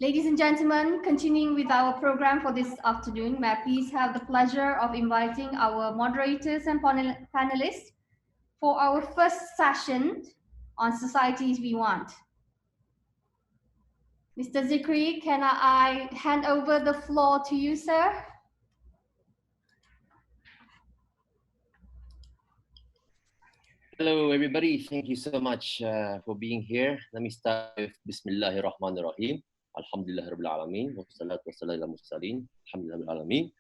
Ladies and gentlemen, continuing with our program for this afternoon, may I please have the pleasure of inviting our moderators and panelists for our first session on Societies We Want. Mr. Zikry, can I hand over the floor to you, sir? Hello, everybody. Thank you so much for being here. Let me start with Bismillahirrahmanirrahim. Alhamdulillah Rabbil Alameen. Wa salatu wa salam ala mursaleen. Alhamdulillah Rabbil Alameen.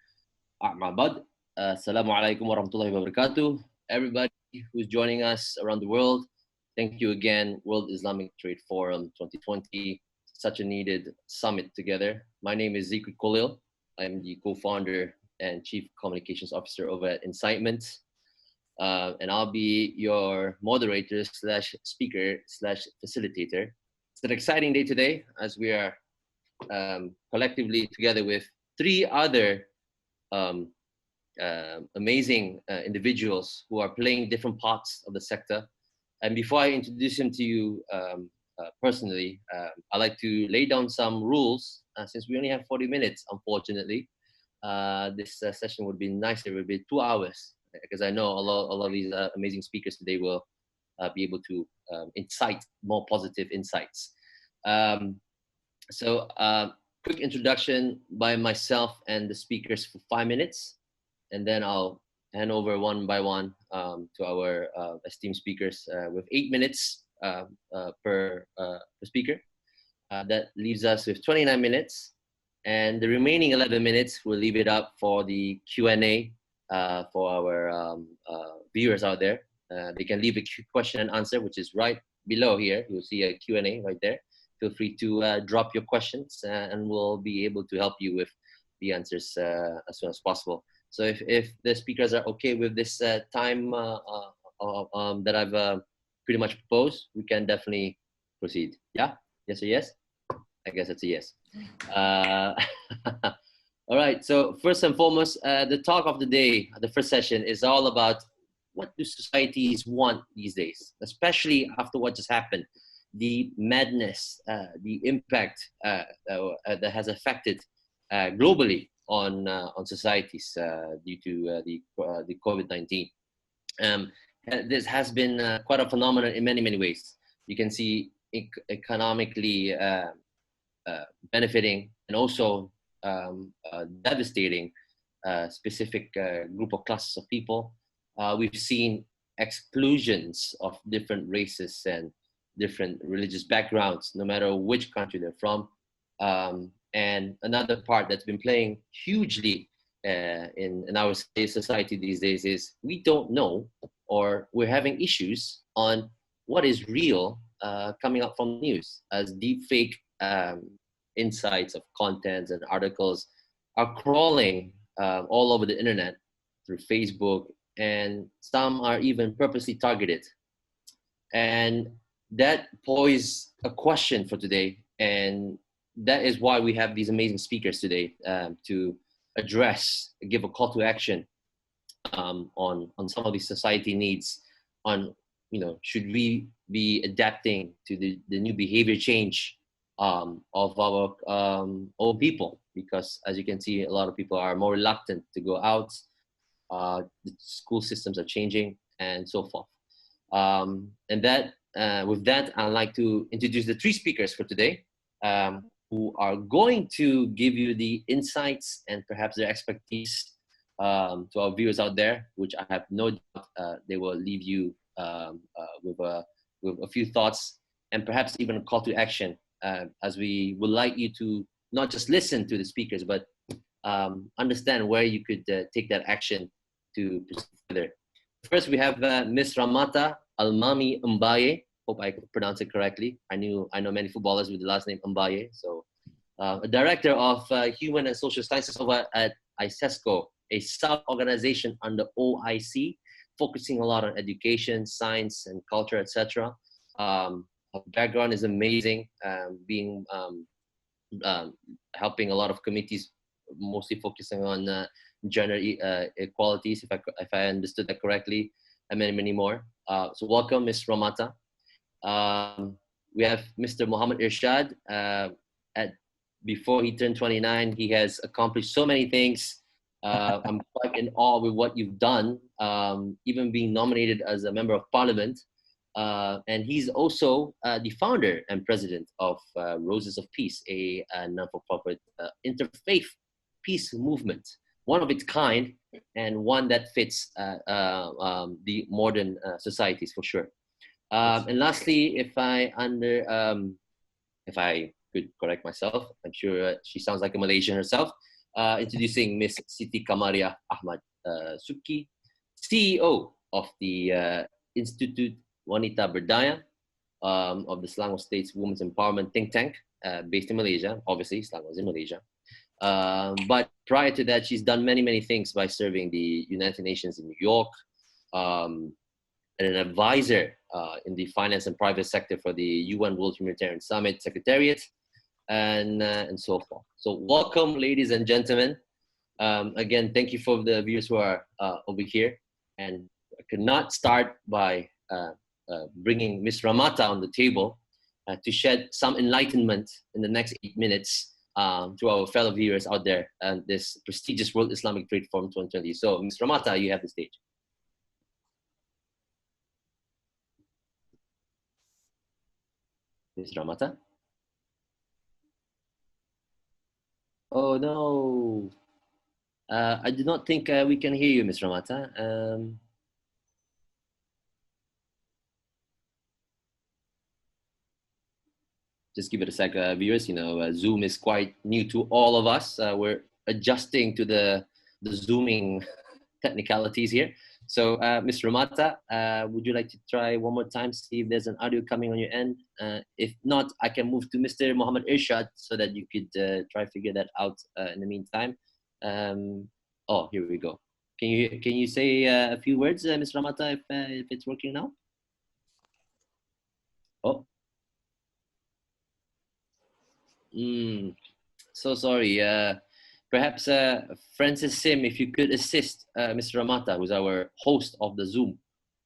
Ahmad. Assalamu alaikum wa rahmatullahi wa barakatuh. Everybody who's joining us around the world, thank you again. World Islamic Trade Forum 2020. Such a needed summit together. My name is Zikry Kholil. I'm the co-founder and chief communications officer over at Incitement. And I'll be your moderator slash speaker slash facilitator. It's an exciting day today as we are collectively together with three other amazing individuals who are playing different parts of the sector. And before I introduce him to you personally, I'd like to lay down some rules since we only have 40 minutes, unfortunately. This session would be nice if it would be 2 hours, because I know a lot of these amazing speakers today will be able to incite more positive insights. Quick introduction by myself and the speakers for 5 minutes, and then I'll hand over one by one to our esteemed speakers with 8 minutes per speaker. That leaves us with 29 minutes, and the remaining 11 minutes we'll leave it up for the Q&A for our viewers out there. They can leave a question and answer, which is right below here. You'll see a Q&A right there. Feel free to drop your questions and we'll be able to help you with the answers as soon as possible. So if the speakers are okay with this time that I've pretty much proposed, we can definitely proceed. Yeah? Yes or yes? I guess it's a yes. All right, so first and foremost, the talk of the day, the first session, is all about what do societies want these days, especially after what just happened, the madness, the impact that has affected globally on societies due to the COVID-19. This has been quite a phenomenon in many ways. You can see economically benefiting and also devastating specific group of classes of people. We've seen exclusions of different races and different religious backgrounds, no matter which country they're from. And another part that's been playing hugely in our society these days is we don't know, or we're having issues on what is real coming up from news, as deepfake insights of contents and articles are crawling all over the internet through Facebook, and some are even purposely targeted. And that poses a question for today, and that is why we have these amazing speakers today to address, give a call to action on some of these society needs, on, you know, should we be adapting to the new behavior change of our own people, because as you can see, a lot of people are more reluctant to go out. The school systems are changing and so forth. And that with that, I'd like to introduce the three speakers for today, who are going to give you the insights and perhaps their expertise to our viewers out there, which I have no doubt they will leave you with a few thoughts and perhaps even a call to action, as we would like you to not just listen to the speakers, but understand where you could take that action to proceed further. First, we have Miss Ramata Almamy Mbaye. Hope I pronounced it correctly. I know many footballers with the last name Mbaye. So, a director of Human and Social Sciences over at ICESCO, a sub-organization under OIC, focusing a lot on education, science, and culture, etc. Her background is amazing, helping a lot of committees, mostly focusing on gender equalities, if I understood that correctly, and many more. So welcome, Ms. Ramata. we have Mr. Mohamed Irshad. Before he turned 29, he has accomplished so many things. I'm quite in awe with what you've done, even being nominated as a member of parliament. And he's also the founder and president of Roses of Peace, a non-for-profit interfaith peace movement, one of its kind, and one that fits the modern societies for sure. And lastly, if I could correct myself, I'm sure she sounds like a Malaysian herself. Introducing Miss Siti Kamariah Ahmad Subki, CEO of the Institute Wanita Berdaya of the Selangor State's Women's Empowerment Think Tank, based in Malaysia. Obviously, Selangor is in Malaysia. But prior to that, she's done many, many things by serving the United Nations in New York, and an advisor in the finance and private sector for the UN World Humanitarian Summit Secretariat, and so forth. So welcome, ladies and gentlemen. Again, thank you for the viewers who are over here. And I could not start by bringing Ms. Ramata on the table to shed some enlightenment in the next 8 minutes to our fellow viewers out there and this prestigious World Islamic Trade Forum 2020. So Ms. Ramata, you have the stage. Ms. Ramata? Oh no, I do not think we can hear you, Ms. Ramata. Just give it a sec, viewers. You know, Zoom is quite new to all of us. We're adjusting to the Zooming technicalities here. So, Ms. Ramata, would you like to try one more time, see if there's an audio coming on your end? If not, I can move to Mr. Mohamed Irshad so that you could try to figure that out in the meantime. Oh, here we go. Can you say a few words, Ms. Ramata, if it's working now? Oh. So sorry. Perhaps Francis Sim, if you could assist Mr. Ramata, who's our host of the Zoom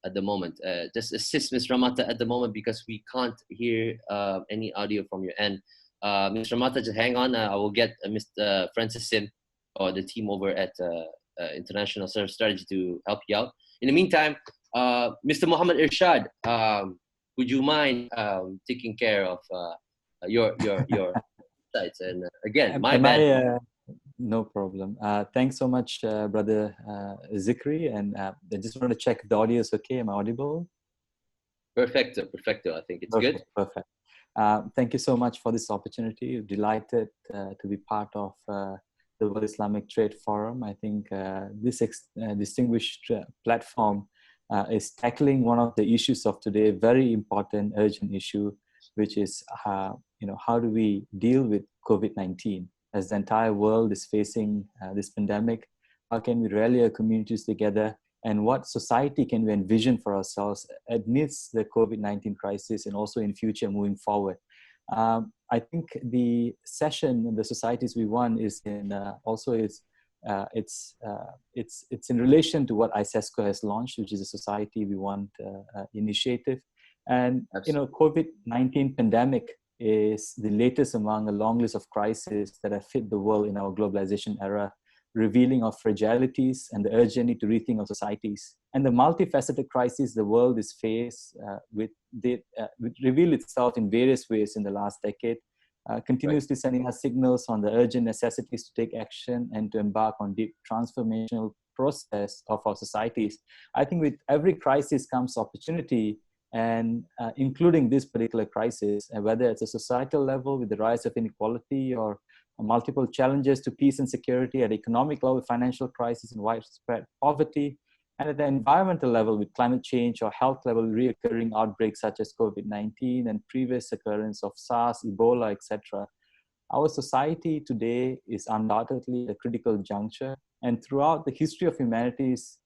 at the moment. Just assist Ms. Ramata at the moment because we can't hear any audio from your end. Ms. Ramata, just hang on. I will get Mr. Francis Sim or the team over at International Service Strategy to help you out. In the meantime, Mr. Mohamed Irshad, would you mind taking care of your sites? And again, my bad. No problem. Thanks so much, brother Zikry. And I just want to check the audio is okay. Am I audible? Perfecto, perfecto. I think it's good. Perfect. Thank you so much for this opportunity. Delighted to be part of the World Islamic Trade Forum. I think this distinguished platform is tackling one of the issues of today, very important, urgent issue, which is how do we deal with COVID-19 as the entire world is facing this pandemic? How can we rally our communities together, and what society can we envision for ourselves amidst the COVID-19 crisis and also in future moving forward? I think the session, the societies we want, is in it's in relation to what ICESCO has launched, which is a society we want initiative. And COVID-19 pandemic is the latest among a long list of crises that have hit the world in our globalization era, revealing our fragilities and the urgent need to rethink our societies. And the multifaceted crisis the world is faced with revealed itself in various ways in the last decade, continuously sending us signals on the urgent necessities to take action and to embark on deep transformational process of our societies. I think with every crisis comes opportunity, and including this particular crisis, and whether it's a societal level with the rise of inequality or multiple challenges to peace and security, at economic level with financial crisis and widespread poverty, and at the environmental level with climate change or health level reoccurring outbreaks such as COVID-19 and previous occurrence of SARS, Ebola, etc. Our society today is undoubtedly a critical juncture, and throughout the history of humanities,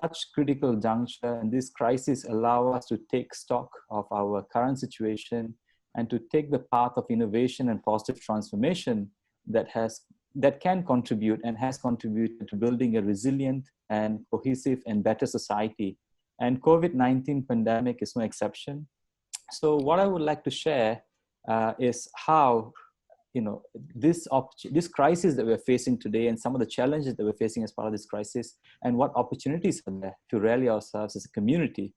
such critical juncture and this crisis allow us to take stock of our current situation and to take the path of innovation and positive transformation that can contribute and has contributed to building a resilient and cohesive and better society. And COVID-19 pandemic is no exception. So what I would like to share is how, this crisis that we're facing today and some of the challenges that we're facing as part of this crisis, and what opportunities are there to rally ourselves as a community.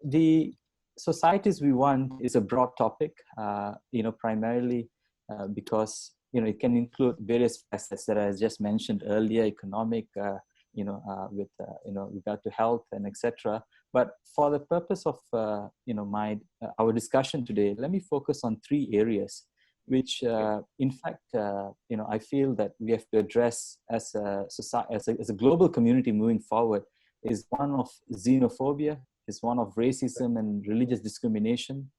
The societies we want is a broad topic, primarily because, it can include various facets that I just mentioned earlier, economic, with, regard to health and etc. But for the purpose of, our discussion today, let me focus on three areas, which, in fact, I feel that we have to address as a society, as a global community moving forward, is one of xenophobia, is one of racism and religious discrimination,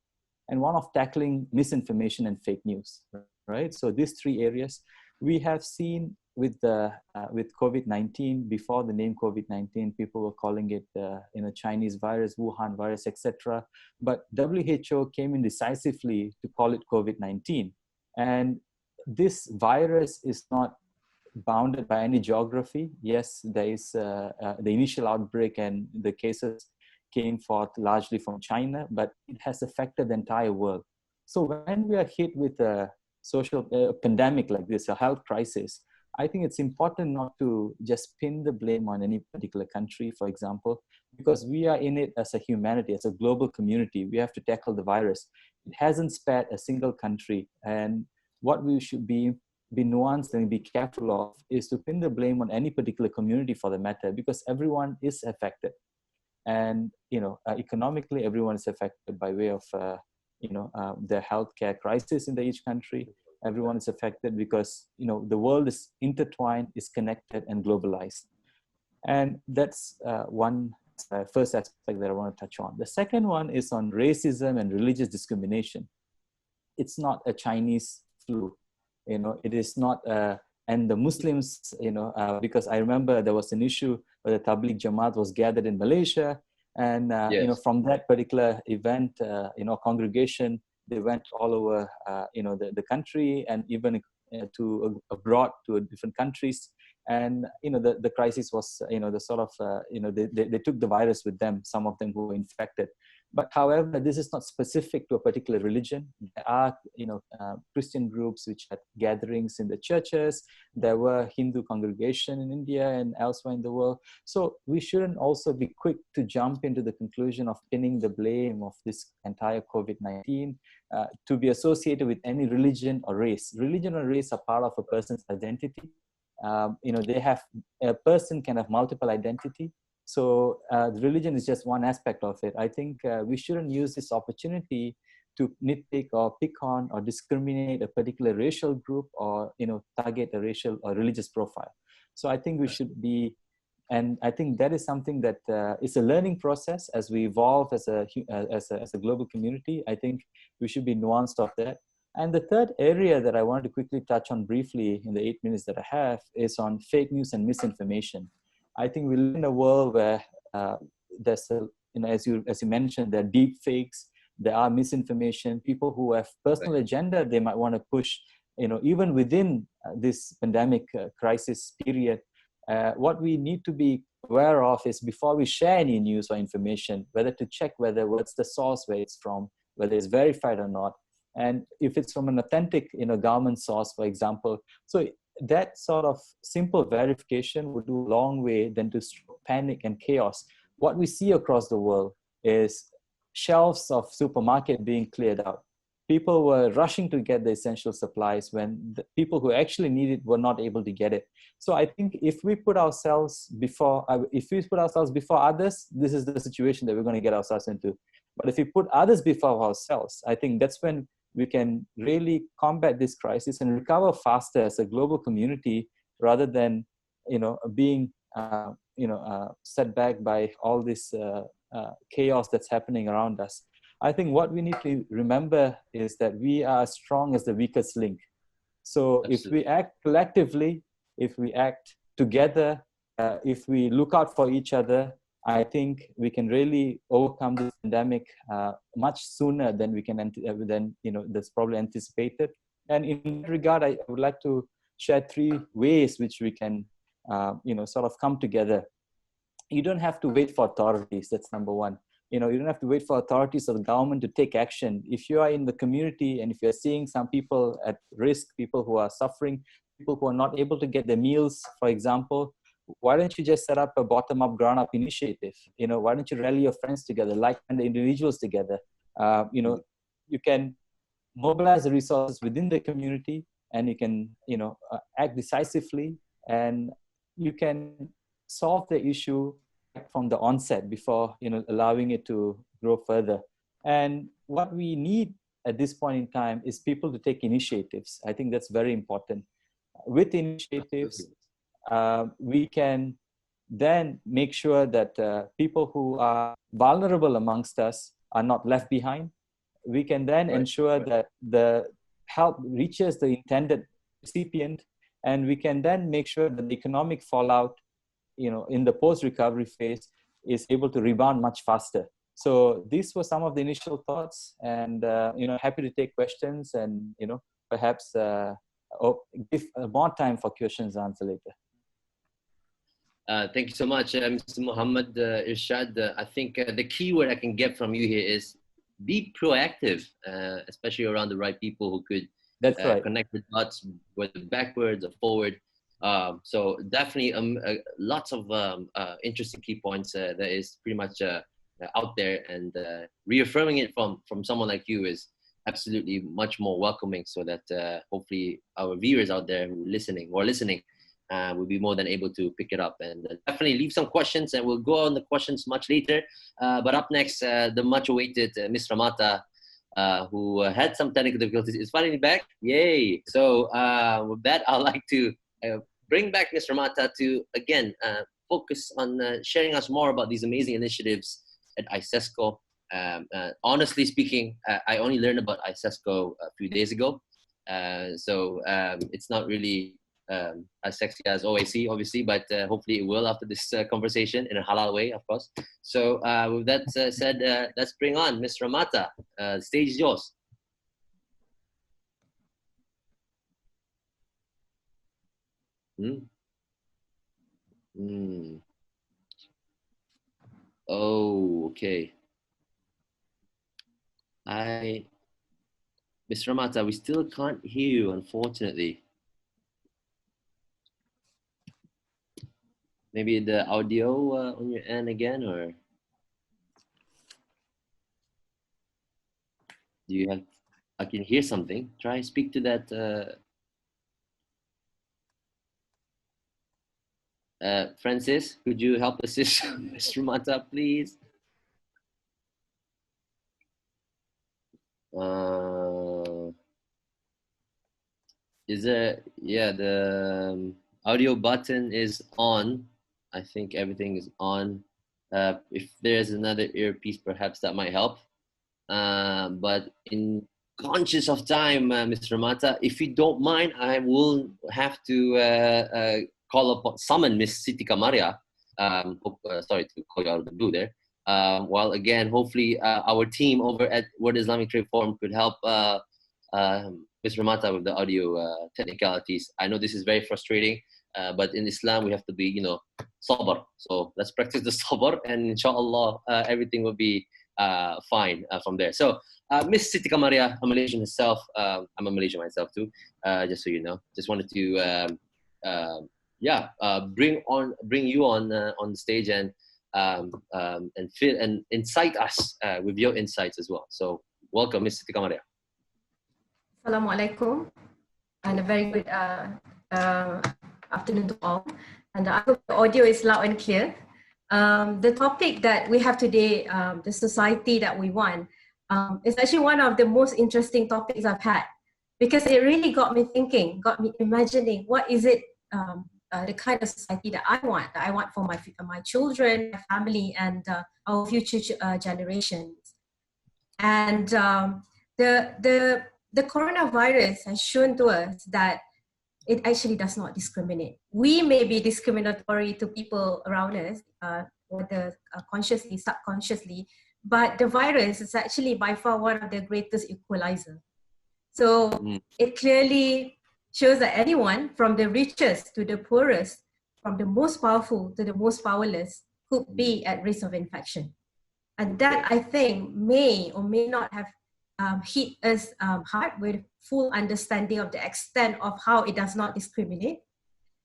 and one of tackling misinformation and fake news, right? So these three areas we have seen with COVID-19. Before the name COVID-19, people were calling it, Chinese virus, Wuhan virus, etc. But WHO came in decisively to call it COVID-19. And this virus is not bounded by any geography. Yes, there is the initial outbreak and the cases came forth largely from China, but it has affected the entire world. So when we are hit with a social pandemic like this, a health crisis, I think it's important not to just pin the blame on any particular country, for example, because we are in it as a humanity, as a global community. We have to tackle the virus. It hasn't spared a single country. And what we should be nuanced and be careful of is to pin the blame on any particular community for the matter, because everyone is affected. And economically, everyone is affected by way of the healthcare crisis in each country. Everyone is affected because the world is intertwined, is connected, and globalized. And that's one first aspect that I want to touch on. The second one is on racism and religious discrimination. It's not a Chinese flu, it is not and the Muslims, because I remember there was an issue where the Tabligh Jamaat was gathered in Malaysia, and Yes. From that particular event, congregation, they went all over, the country, and even to abroad to different countries. And the crisis was, the sort of, they took the virus with them. Some of them who were infected. But however, this is not specific to a particular religion. There are, Christian groups which had gatherings in the churches. There were Hindu congregation in India and elsewhere in the world. So we shouldn't also be quick to jump into the conclusion of pinning the blame of this entire COVID-19 to be associated with any religion or race. Religion or race are part of a person's identity. They have, a person can have multiple identity. So the religion is just one aspect of it. I think we shouldn't use this opportunity to nitpick or pick on or discriminate a particular racial group or target a racial or religious profile. So I think we should be, and I think that is something that is a learning process as we evolve as a global community. I think we should be nuanced of that. And the third area that I wanted to quickly touch on briefly in the 8 minutes that I have is on fake news and misinformation. I think we live in a world where there's a, as you mentioned, there are deep fakes, there are misinformation, people who have personal agenda they might want to push, even within this pandemic crisis period. What we need to be aware of is before we share any news or information, whether to check what's the source, where it's from, whether it's verified or not, and if it's from an authentic, government source, for example. So that sort of simple verification would do a long way than to panic and chaos. What we see across the world is shelves of supermarket being cleared out. People were rushing to get the essential supplies when the people who actually need it were not able to get it. So I think if we put ourselves before others, this is the situation that we're going to get ourselves into. But if we put others before ourselves, I think that's when we can really combat this crisis and recover faster as a global community, rather than, being, set back by all this chaos that's happening around us. I think what we need to remember is that we are as strong as the weakest link. So Absolutely. If we act collectively, if we act together, if we look out for each other, I think we can really overcome this pandemic much sooner than we can, that's probably anticipated. And in that regard, I would like to share 3 ways which we can, sort of come together. You don't have to wait for authorities. That's number one. you don't have to wait for authorities or the government to take action. If you are in the community and if you're seeing some people at risk, people who are suffering, people who are not able to get their meals, for example, why don't you just set up a bottom-up, ground-up initiative? Why don't you rally your friends together, like-minded individuals together? You can mobilize the resources within the community, and you can, act decisively, and you can solve the issue from the onset before, allowing it to grow further. And what we need at this point in time is people to take initiatives. I think that's very important. With initiatives, we can then make sure that people who are vulnerable amongst us are not left behind. We can then ensure that the help reaches the intended recipient, and we can then make sure that the economic fallout, in the post-recovery phase, is able to rebound much faster. So these were some of the initial thoughts, and happy to take questions, and perhaps give more time for questions and answer later. Thank you so much, Mr. Mohamed, Irshad. I think the key word I can get from you here is be proactive, especially around the right people who could connect the dots, whether backwards or forward. So definitely lots of interesting key points that is pretty much out there, and reaffirming it from someone like you is absolutely much more welcoming, so that hopefully our viewers out there who are listening will be more than able to pick it up, and definitely leave some questions, and we'll go on the questions much later. But up next, the much awaited Miss Ramata, who had some technical difficulties, is finally back. Yay! So with that, I'd like to bring back Miss Ramata to again focus on sharing us more about these amazing initiatives at ICESCO. Honestly speaking, I only learned about ICESCO a few days ago, so it's not really as sexy as OIC, obviously, but hopefully it will after this conversation, in a halal way, of course. So with that said, let's bring on Ms. Ramata. The stage is yours. Oh, okay. Ms. Ramata, we still can't hear you, unfortunately. Maybe the audio on your end again, or do you have? I can hear something. Try speak to that. Francis, could you help assist Ms. Ramata, please? Is there? Yeah, the audio button is on. I think everything is on. If there's another earpiece, perhaps that might help. But in conscious of time, Mr. Ramata, if you don't mind, I will have to summon Miss Siti Kamariah. Sorry to call you out of the blue there. While again, hopefully our team over at World Islamic Trade Forum could help Ms. Ramata with the audio technicalities. I know this is very frustrating. But in Islam, we have to be, sabr. So let's practice the sabr, and inshallah, everything will be fine from there. So Miss Siti Kamariah, a Malaysian herself. I'm a Malaysian myself too, just so you know. Just wanted to, bring you on the stage and incite us with your insights as well. So welcome, Miss Siti Kamariah. Assalamualaikum, and a very good afternoon to all, and I hope the audio is loud and clear. The topic that we have today, the society that we want, is actually one of the most interesting topics I've had, because it really got me thinking, got me imagining what is it, the kind of society that I want for my children, my family, and our future generations. And the coronavirus has shown to us that it actually does not discriminate. We may be discriminatory to people around us, whether consciously, subconsciously, but the virus is actually by far one of the greatest equalizer. So it clearly shows that anyone, from the richest to the poorest, from the most powerful to the most powerless, could be at risk of infection. And that, I think, may or may not have hit us hard with full understanding of the extent of how it does not discriminate.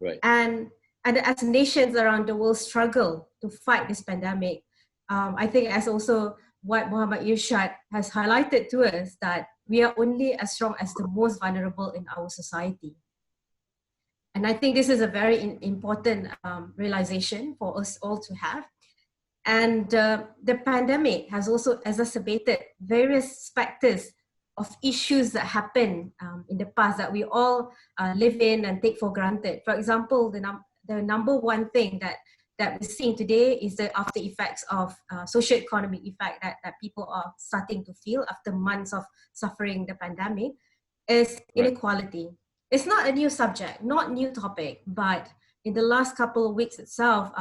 Right. And as nations around the world struggle to fight this pandemic, I think as also what Mohamed Irshad has highlighted to us, that we are only as strong as the most vulnerable in our society. And I think this is a very important realization for us all to have. And the pandemic has also exacerbated various factors of issues that happened in the past that we all live in and take for granted. For example, the number one thing that we're seeing today is the after effects of socio-economic effect that people are starting to feel after months of suffering the pandemic is inequality. It's not a new subject, not new topic, but in the last couple of weeks itself,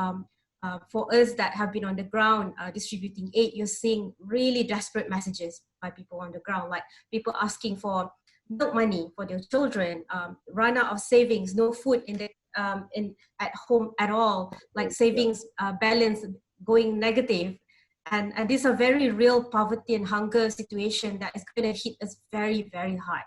for us that have been on the ground distributing aid, you're seeing really desperate messages by people on the ground, like people asking for milk money for their children, run out of savings, no food at home at all, like savings balance going negative. And these are very real poverty and hunger situation that is going to hit us very, very hard.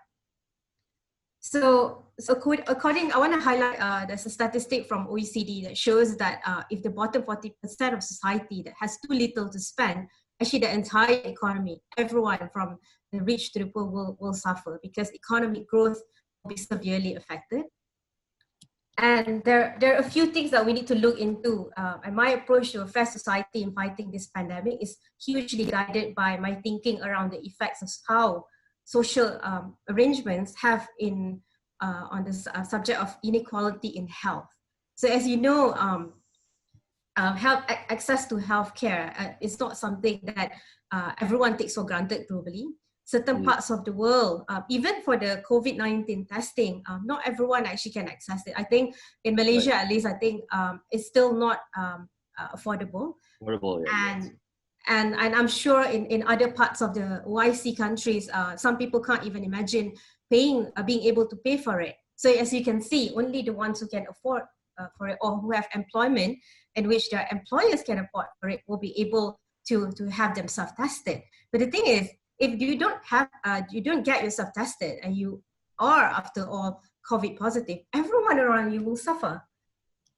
So according, I want to highlight there's a statistic from OECD that shows that if the bottom 40% of society that has too little to spend, actually the entire economy, everyone from the rich to the poor will suffer, because economic growth will be severely affected. And there are a few things that we need to look into. And my approach to a fair society in fighting this pandemic is hugely guided by my thinking around the effects of how social arrangements have on the subject of inequality in health. So as you know, access to healthcare is not something that everyone takes for granted globally. Certain parts of the world, even for the COVID-19 testing, not everyone actually can access it. I think in Malaysia, at least, I think it's still not affordable. And I'm sure in other parts of the OIC countries, some people can't even imagine being able to pay for it. So as you can see, only the ones who can afford for it, or who have employment in which their employers can afford for it, will be able to have themselves tested. But the thing is, if you don't get yourself tested and you are, after all, COVID positive, everyone around you will suffer.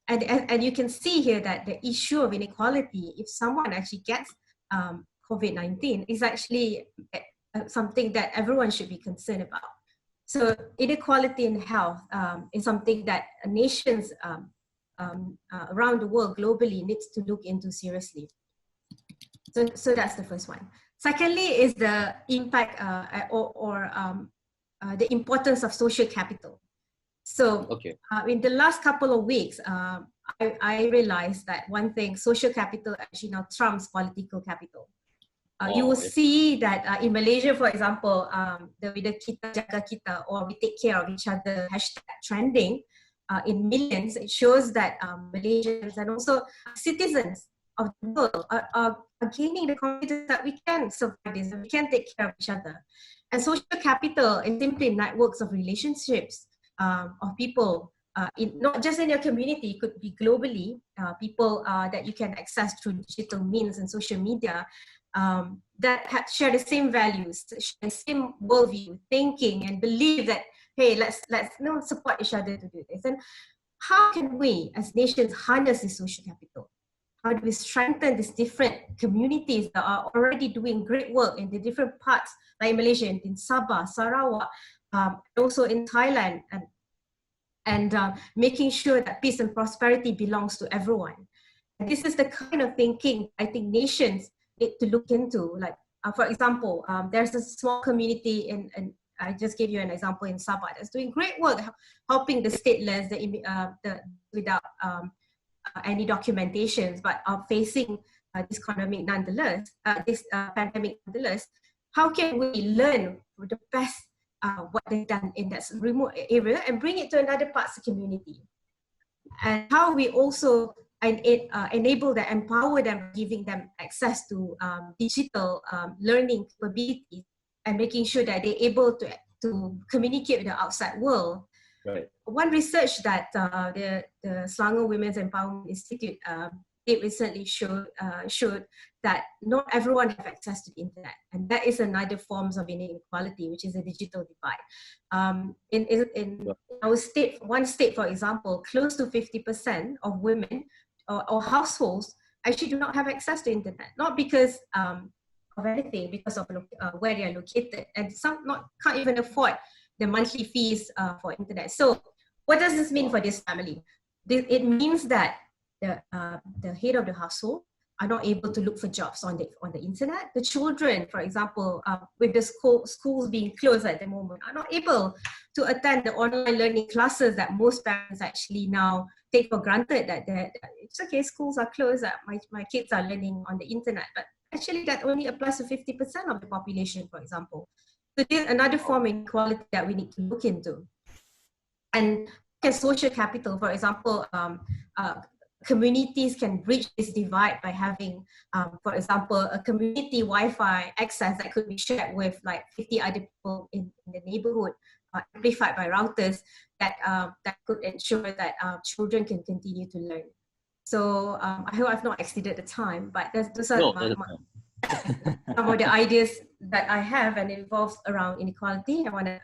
And you can see here that the issue of inequality, if someone actually gets COVID-19, is actually something that everyone should be concerned about. So inequality in health is something that nations around the world globally needs to look into seriously. So that's the first one. Secondly is the impact the importance of social capital. So in the last couple of weeks, I realized that one thing, social capital actually now trumps political capital. You will see that in Malaysia, for example, the kita jaga kita, or we take care of each other hashtag trending in millions. It shows that Malaysians and also citizens of the world are gaining the confidence that we can survive this, and we can take care of each other. And social capital is simply networks of relationships of people, not just in your community, it could be globally, people that you can access through digital means and social media, that share the same values, share the same worldview, thinking, and believe that, hey, let's support each other to do this. And how can we as nations harness this social capital? How do we strengthen these different communities that are already doing great work in the different parts, like Malaysia, in Sabah, Sarawak, also in Thailand, and making sure that peace and prosperity belongs to everyone. And this is the kind of thinking I think nations need to look into. Like, for example, there's a small community in I just gave you an example in Sabah that's doing great work, helping the stateless, without any documentations, but are facing this pandemic nonetheless. How can we learn the best what they've done in that remote area and bring it to another parts of the community? And how we also enable them, empower them, giving them access to digital learning capabilities, and making sure that they're able to communicate with the outside world. Right. One research that the Selangor Women's Empowerment Institute did recently showed that not everyone have access to the internet, and that is another forms of inequality, which is a digital divide. In our state, one state, for example, close to 50% of women or households actually do not have access to internet, not because of anything, because of where they are located, and some can't even afford the monthly fees for internet. So what does this mean for this family? It means that the head of the household are not able to look for jobs on the internet. The children, for example, with the schools being closed at the moment, are not able to attend the online learning classes that most parents actually now take for granted, that it's okay, schools are closed, my kids are learning on the internet. But actually that only applies to 50% of the population, for example. So there's another form of inequality that we need to look into. And social capital, for example, communities can bridge this divide by having, for example, a community Wi-Fi access that could be shared with like 50 other people in the neighborhood, amplified by routers that could ensure that children can continue to learn. So I hope I've not exceeded the time, but those are some of the ideas that I have, and it involves around inequality. I want to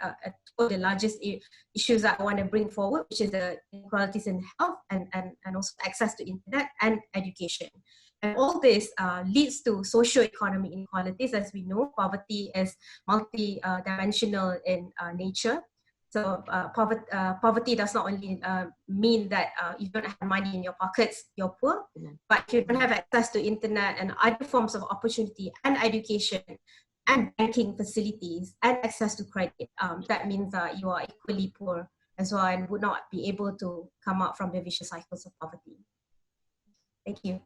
the largest issues that I want to bring forward, which is the inequalities in health and also access to internet and education. And all this leads to socio-economic inequalities. As we know, poverty is multi-dimensional in nature. So poverty does not only mean that you don't have money in your pockets, you're poor, but if you don't have access to internet and other forms of opportunity and education and banking facilities and access to credit, that means you are equally poor as well and would not be able to come out from the vicious cycles of poverty. Thank you.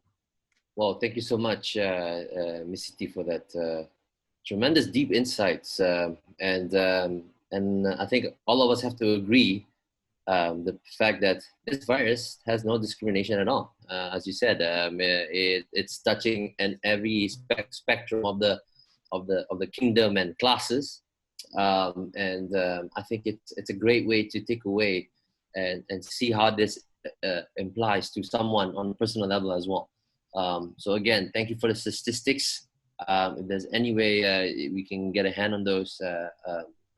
Well, thank you so much, Ms. Siti, for that tremendous deep insights. And I think all of us have to agree the fact that this virus has no discrimination at all. As you said, it's touching in every spectrum of the kingdom and classes. I think it's a great way to take away and see how this implies to someone on a personal level as well. So again, thank you for the statistics. If there's any way we can get a hand on those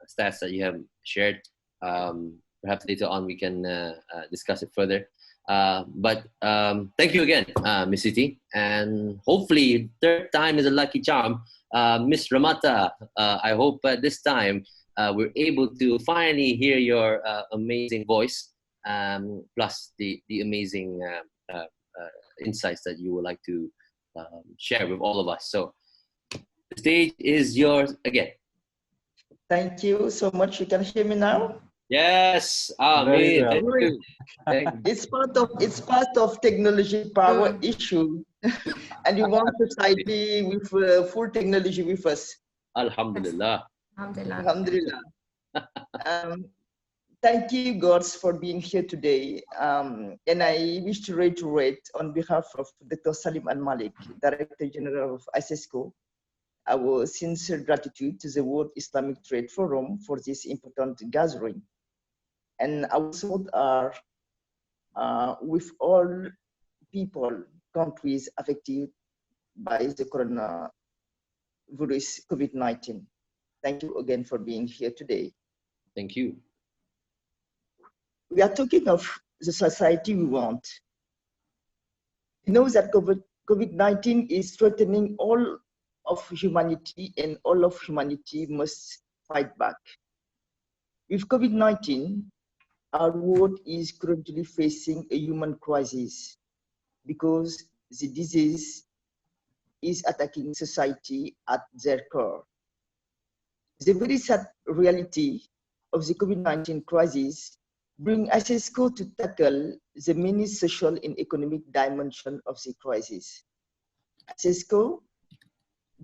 stats that you have shared, perhaps later on we can discuss it further. But thank you again, Ms. Siti, and hopefully third time is a lucky charm. Ms. Ramata, I hope this time we're able to finally hear your amazing voice, plus the amazing insights that you would like to share with all of us. So the stage is yours again. Thank you so much. You can hear me now? Yes, Amen. Thank you. It's part of technology power issue, and you want society with full technology with us. Alhamdulillah. Alhamdulillah. Thank you, gods, for being here today. And I wish to reiterate on behalf of Dr. Salim Al-Malik, Director General of ICESCO, our sincere gratitude to the World Islamic Trade Forum for this important gathering. And our thoughts are with all people, countries affected by the coronavirus, COVID-19. Thank you again for being here today. Thank you. We are talking of the society we want. You know that COVID-19 is threatening all of humanity, and all of humanity must fight back. With COVID-19, our world is currently facing a human crisis because the disease is attacking society at their core. The very sad reality of the COVID-19 crisis brings ICESCO to tackle the many social and economic dimensions of the crisis. ICESCO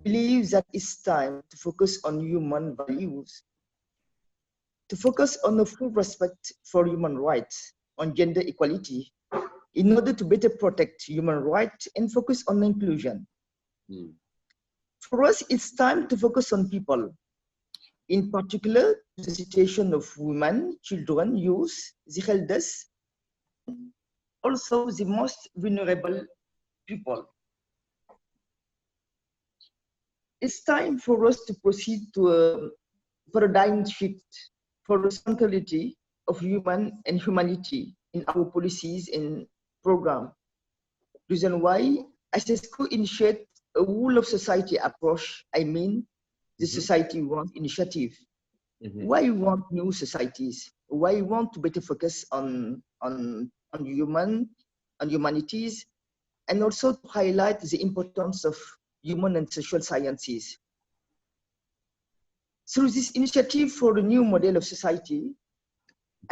believes that it's time to focus on human values, to focus on the full respect for human rights, on gender equality, in order to better protect human rights and focus on inclusion. For us, it's time to focus on people, in particular, the situation of women, children, youth, the elders, also the most vulnerable people. It's time for us to proceed to a paradigm shift for the centrality of human and humanity in our policies and program. Reason why ICESCO initiate a whole of society approach, I mean the society want initiative. Why we want new societies? Why we want to better focus on humanities, and also to highlight the importance of human and social sciences. Through this initiative for a new model of society,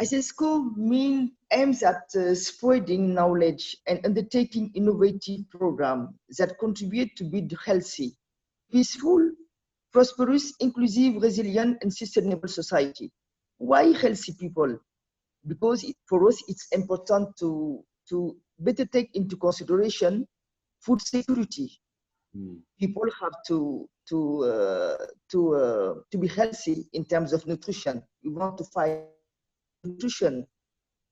ICESCO aims at spreading knowledge and undertaking innovative programs that contribute to build healthy, peaceful, prosperous, inclusive, resilient, and sustainable society. Why healthy people? Because for us, it's important to better take into consideration food security. People have to be healthy in terms of nutrition. We want to fight nutrition.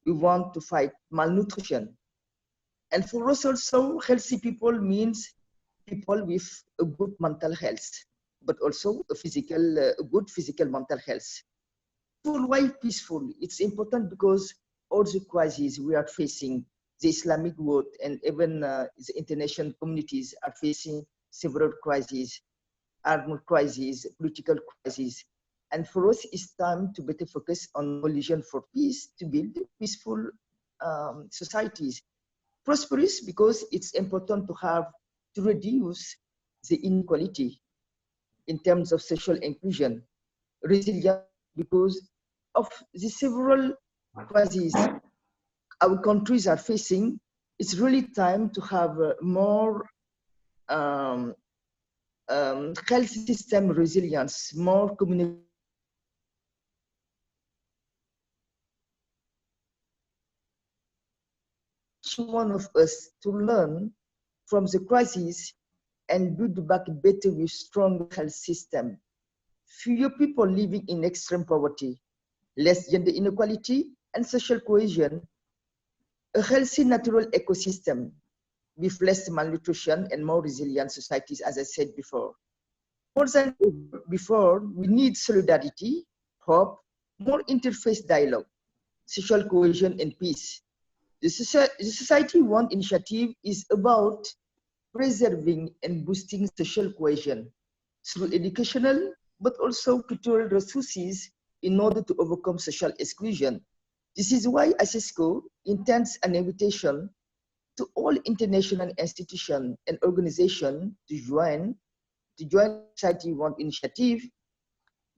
We want to fight malnutrition. And for us also, healthy people means people with a good mental health, but also a good physical mental health. Why peaceful? It's important because all the crises we are facing, the Islamic world and even the international communities are facing several crises, armed crises, political crises. And for us, it's time to better focus on coalition for peace to build peaceful societies. Prosperous because it's important to reduce the inequality in terms of social inclusion. Resilient because of the several crises our countries are facing. It's really time to have more health system resilience, more community. Each one of us to learn from the crisis and build back better with strong health system. Fewer people living in extreme poverty, less gender inequality and social cohesion, a healthy natural ecosystem with less malnutrition and more resilient societies, as I said before. More than before, we need solidarity, hope, more interfaith dialogue, social cohesion and peace. The Society One initiative is about preserving and boosting social cohesion through educational but also cultural resources in order to overcome social exclusion. This is why ICESCO intends an invitation to all international institutions and organizations to join Society One initiative.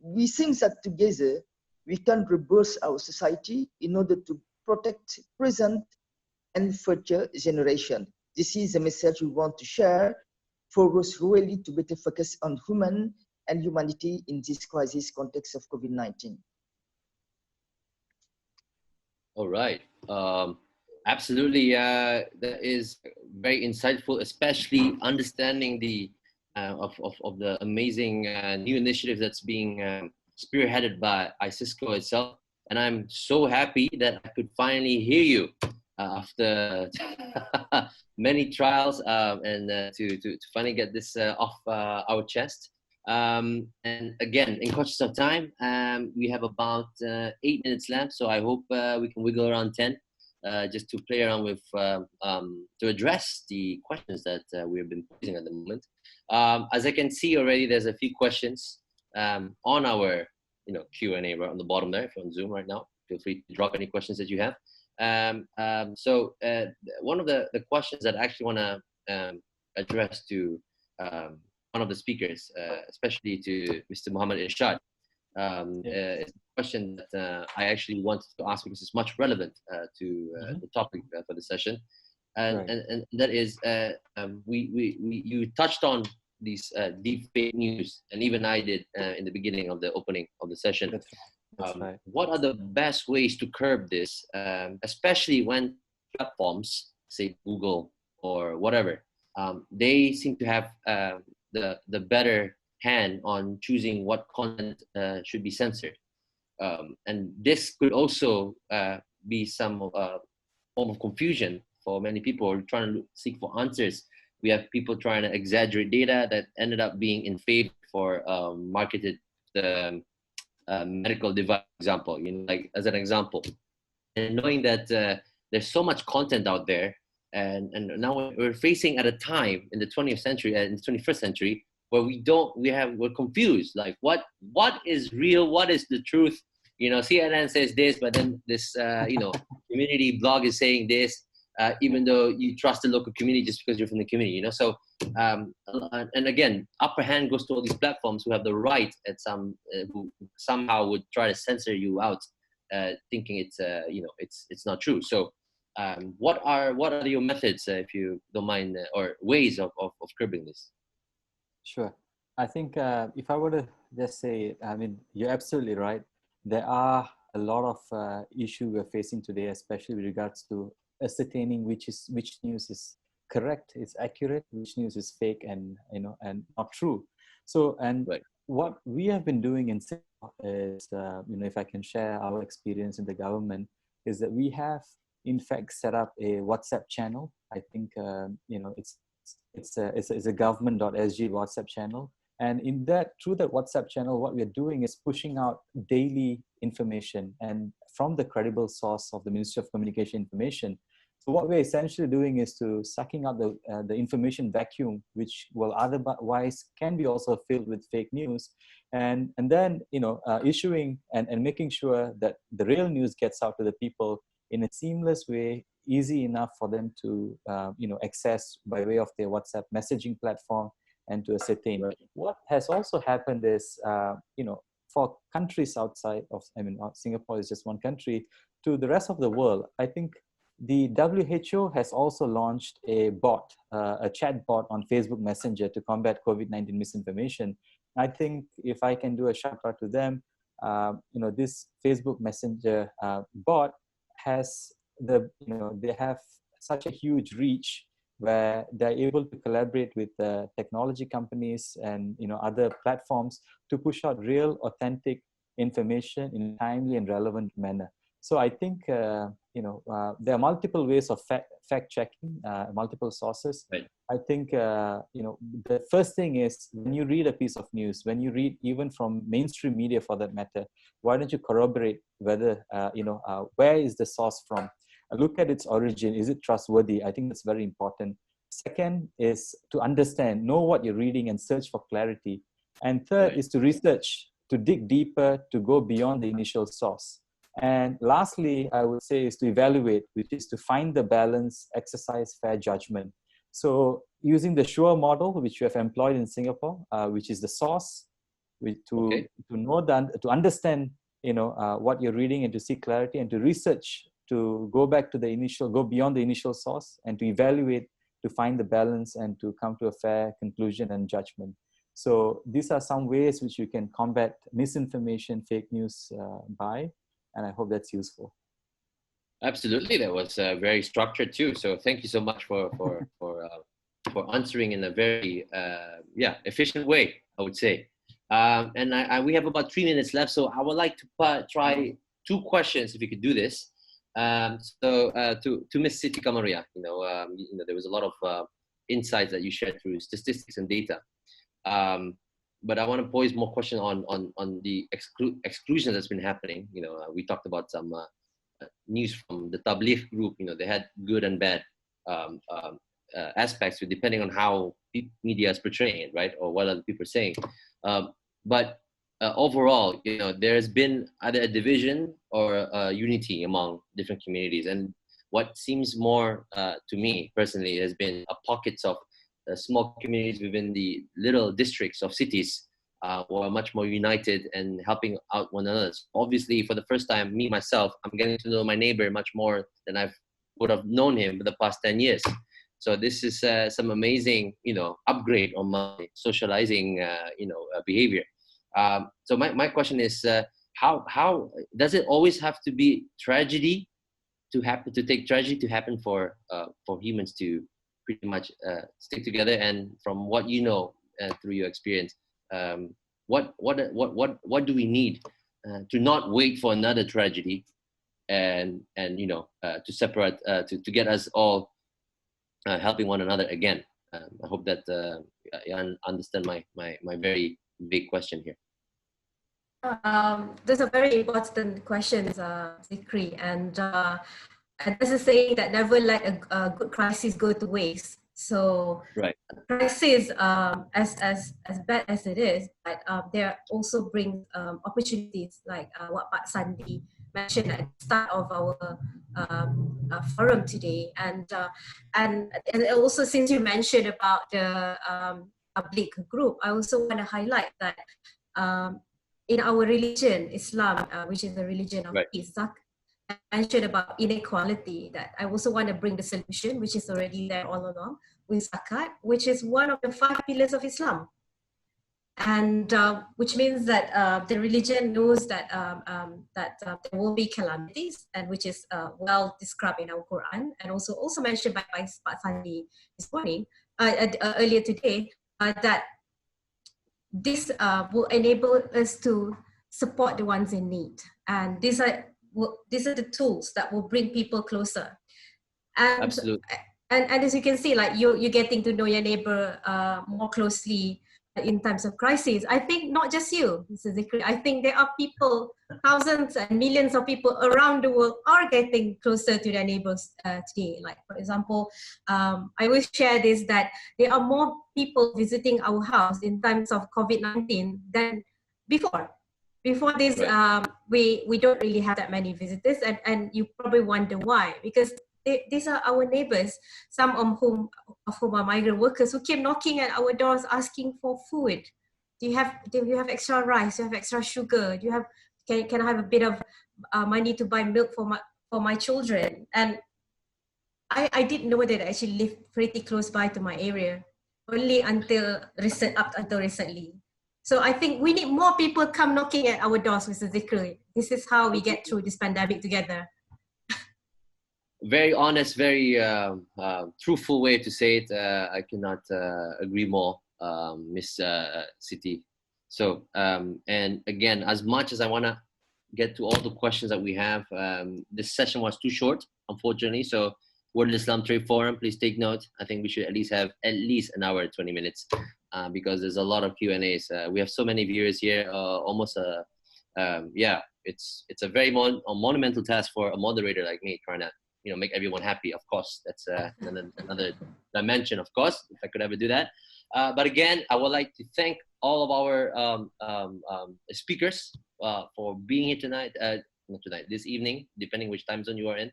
We think that together we can reverse our society in order to protect present and future generation. This is a message we want to share for us really to better focus on human and humanity in this crisis context of COVID-19. All right. Absolutely. That is very insightful, especially understanding the of the amazing new initiative that's being spearheaded by ICESCO itself. And I'm so happy that I could finally hear you after many trials and to finally get this off our chest. And again, in conscious of time, we have about 8 minutes left, so I hope we can wiggle around 10 just to play around with to address the questions that we have been posing at the moment. As I can see already, there's a few questions on our Q&A right on the bottom there. If you're on Zoom right now, feel free to drop any questions that you have. So one of the questions that I actually want to address to one of the speakers, especially to Mr. Mohamed Irshad, is a question that I actually wanted to ask because it's much relevant to the topic for the session, and that is you touched on these deep fake news, and even I did in the beginning of the opening of the session. That's right. What are the best ways to curb this, especially when platforms, say Google or whatever, they seem to have the better hand on choosing what content should be censored, and this could also be some form of confusion for many people who are trying to seek for answers We have people trying to exaggerate data that ended up being in favor for marketed medical device example, like as an example. And knowing that there's so much content out there, and now we're facing at a time in the 20th century, in the 21st century, where we're confused, like what is real, what is the truth. CNN says this, but then this community blog is saying this, even though you trust the local community just because you're from the community. So and again, upper hand goes to all these platforms who have the right at who somehow would try to censor you out, thinking it's not true. So what are your methods, if you don't mind, or ways of curbing this? Sure. I think if I were to just say, I mean, you're absolutely right. There are a lot of issues we're facing today, especially with regards to ascertaining which news is correct, is accurate, which news is fake and not true. So, and right. What we have been doing in Singapore is, if I can share our experience in the government, is that we have in fact set up a WhatsApp channel. I think it's a government.sg WhatsApp channel. And through that WhatsApp channel, what we're doing is pushing out daily information and from the credible source of the Ministry of Communication information. So what we're essentially doing is to sucking up the information vacuum, which will otherwise can be also filled with fake news, and then issuing and making sure that the real news gets out to the people in a seamless way, easy enough for them to access by way of their WhatsApp messaging platform and to ascertain. Right. What has also happened is, for countries outside of, Singapore is just one country, to the rest of the world, I think the WHO has also launched a bot, a chat bot on Facebook Messenger to combat COVID-19 misinformation. I think if I can do a shout out to them, this Facebook Messenger bot has they have such a huge reach where they're able to collaborate with technology companies and other platforms to push out real, authentic information in a timely and relevant manner. So I think there are multiple ways of fact checking, multiple sources. Right. I think the first thing is, when you read a piece of news, when you read even from mainstream media for that matter, why don't you corroborate whether where is the source from? Look at its origin. Is it trustworthy? I think that's very important. Second is to understand, know what you're reading and search for clarity. And third is to research, to dig deeper, to go beyond the initial source. And lastly, I would say, is to evaluate, which is to find the balance, exercise fair judgment. So using the SURE model, which we have employed in Singapore, which is the source, to understand what you're reading and to seek clarity, and to research, to go back to go beyond the initial source, and to evaluate, to find the balance and to come to a fair conclusion and judgment. So these are some ways which you can combat misinformation, fake news by, and I hope that's useful. Absolutely, that was very structured too. So thank you so much for answering in a very efficient way, I would say. And we have about 3 minutes left, so I would like to try 2 questions, if you could do this. To Miss Siti Kamariah, there was a lot of insights that you shared through statistics and data. But I want to pose more question on the exclusion that's been happening. We talked about some news from the Tabligh group. They had good and bad aspects depending on how media is portraying it, right, or what other people are saying. But overall, there's been either a division or a unity among different communities. And what seems more to me personally has been pockets of small communities within the little districts of cities who are much more united and helping out one another. So obviously, for the first time, me, myself, I'm getting to know my neighbor much more than I would have known him for the past 10 years. So this is some amazing, upgrade on my socializing, behavior. So my question is, how does it always have to be tragedy to happen, to take tragedy to happen for humans to pretty much stick together? And from what you know through your experience, what do we need to not wait for another tragedy and to separate to get us all helping one another again? I hope that you understand my very big question here. Those are very important questions, Zikry, and there's a saying that never let a good crisis go to waste. So, right. Crisis, as bad as it is, but there also brings opportunities, like what Pak Sandi mentioned at the start of our forum today, and also, since you mentioned about the public group, I also want to highlight that in our religion, Islam, which is the religion of peace, I mentioned about inequality, that I also want to bring the solution, which is already there all along, with zakat, which is one of the 5 pillars of Islam. And which means that the religion knows that there will be calamities, and which is well described in our Quran, and also mentioned by Pak Sandi this morning, earlier today, that this will enable us to support the ones in need, and these are the tools that will bring people closer. And absolutely. And as you can see, like you're getting to know your neighbor more closely in times of crisis. I think not just you, Mr. Zikry. I think there are people, thousands and millions of people around the world are getting closer to their neighbors today. Like, for example, I will share this, that there are more people visiting our house in times of COVID-19 than before. Before this, we don't really have that many visitors, and you probably wonder why, because these are our neighbors, some of whom are migrant workers who came knocking at our doors asking for food. Do you have extra rice? Do you have extra sugar? Do you have, can I have a bit of money to buy milk for my children? And I didn't know that I actually live pretty close by to my area, only until recently. So I think we need more people come knocking at our doors, Mr. Zikry. This is how we get through this pandemic together. Very honest, very truthful way to say it. I cannot agree more, Miss Siti. So, and again, as much as I want to get to all the questions that we have, this session was too short, unfortunately. So, World Islam Trade Forum, please take note. I think we should at least have at least an hour and 20 minutes because there's a lot of Q&As. We have so many viewers here, almost yeah, it's a very monumental task for a moderator like me, trying to make everyone happy. Of course, that's another dimension, of course, if I could ever do that. But again, I would like to thank all of our speakers for being here tonight, not tonight, this evening, depending which time zone you are in.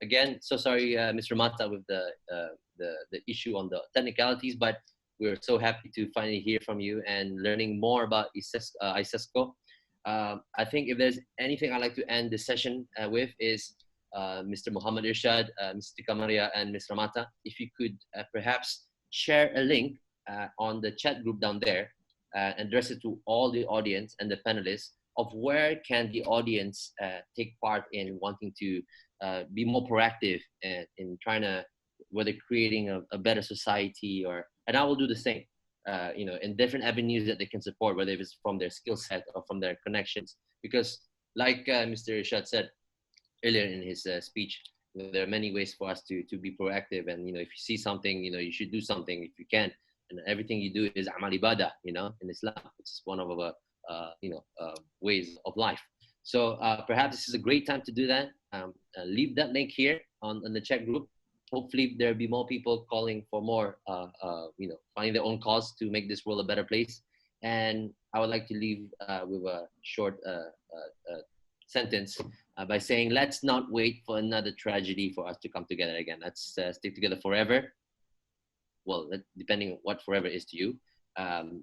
Again, so sorry, Ms. Ramata, with the issue on the technicalities, but we're so happy to finally hear from you and learning more about ICESCO. I think if there's anything I'd like to end this session with is Mr. Mohamed Irshad, Mr. Kamariah, and Ms. Ramata, if you could perhaps share a link on the chat group down there and address it to all the audience and the panelists of where can the audience take part in wanting to be more proactive in trying to, whether creating a better society, or, and I will do the same, in different avenues that they can support, whether it's from their skill set or from their connections. Because like Mr. Irshad said earlier in his speech, there are many ways for us to be proactive, and if you see something, you should do something if you can, and everything you do is amal ibadah, in Islam. It's one of our ways of life. So perhaps this is a great time to do that. Leave that link here on the chat group. Hopefully there'll be more people calling for more, finding their own cause to make this world a better place. And I would like to leave with a short sentence by saying, let's not wait for another tragedy for us to come together again. Let's stick together forever. Well, depending on what forever is to you.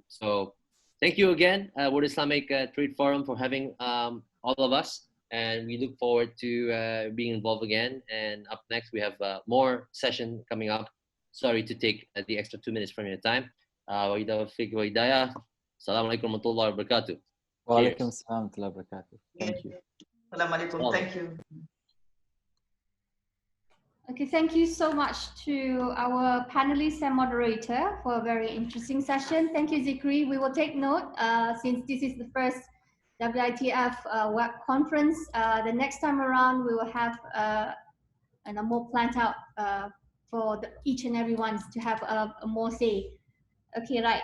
So thank you again, World Islamic Trade Forum, for having all of us. And we look forward to being involved again. And up next, we have more session coming up. Sorry to take the extra 2 minutes from your time. Assalamualaikum warahmatullahi wabarakatuh. Walaikum assalam warahmatullahi wabarakatuh. Thank you. Assalamualaikum. Thank you. Okay, thank you so much to our panelists and moderator for a very interesting session. Thank you, Zikry. We will take note since this is the first WITF web conference. The next time around, we will have a more planned out for each and everyone to have a more say. Okay, right.